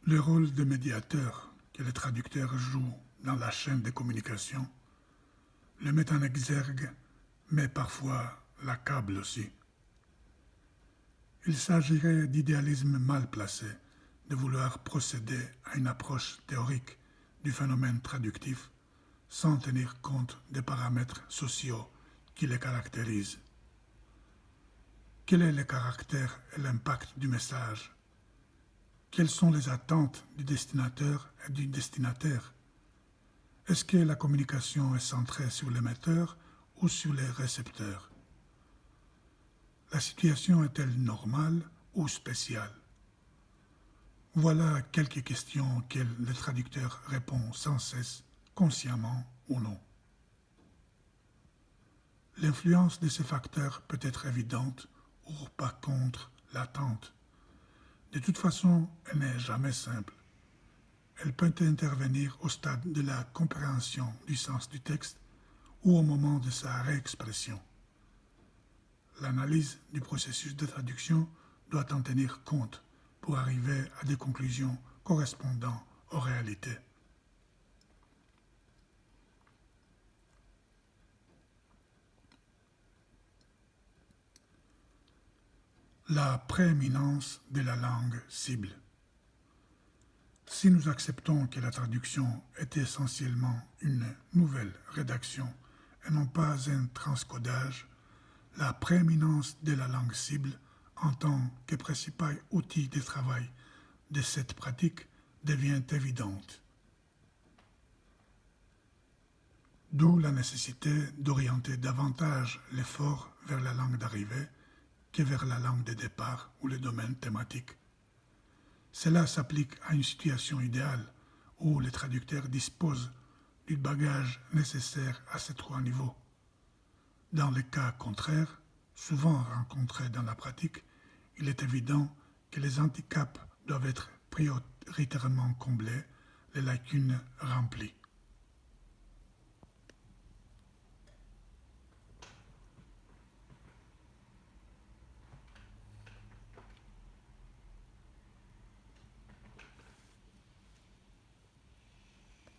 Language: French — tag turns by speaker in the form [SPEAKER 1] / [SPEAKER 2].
[SPEAKER 1] Le rôle de médiateur que le traducteur joue dans la chaîne de communication le met en exergue, mais parfois l'accable aussi. Il s'agirait d'idéalisme mal placé de vouloir procéder à une approche théorique du phénomène traductif sans tenir compte des paramètres sociaux qui les caractérisent. Quel est le caractère et l'impact du message? Quelles sont les attentes du destinateur et du destinataire? Est-ce que la communication est centrée sur l'émetteur ou sur les récepteurs? La situation est-elle normale ou spéciale? Voilà quelques questions auxquelles le traducteur répond sans cesse, consciemment ou non. L'influence de ces facteurs peut être évidente ou par contre latente. De toute façon, elle n'est jamais simple. Elle peut intervenir au stade de la compréhension du sens du texte ou au moment de sa réexpression. L'analyse du processus de traduction doit en tenir compte pour arriver à des conclusions correspondant aux réalités. La prééminence de la langue cible. Si nous acceptons que la traduction est essentiellement une nouvelle rédaction et non pas un transcodage, la prééminence de la langue cible en tant que principal outil de travail de cette pratique devient évidente. D'où la nécessité d'orienter davantage l'effort vers la langue d'arrivée que vers la langue de départ ou le domaine thématique. Cela s'applique à une situation idéale où le traducteur dispose du bagage nécessaire à ces trois niveaux. Dans les cas contraires, souvent rencontrés dans la pratique, il est évident que les handicaps doivent être prioritairement comblés, les lacunes remplies.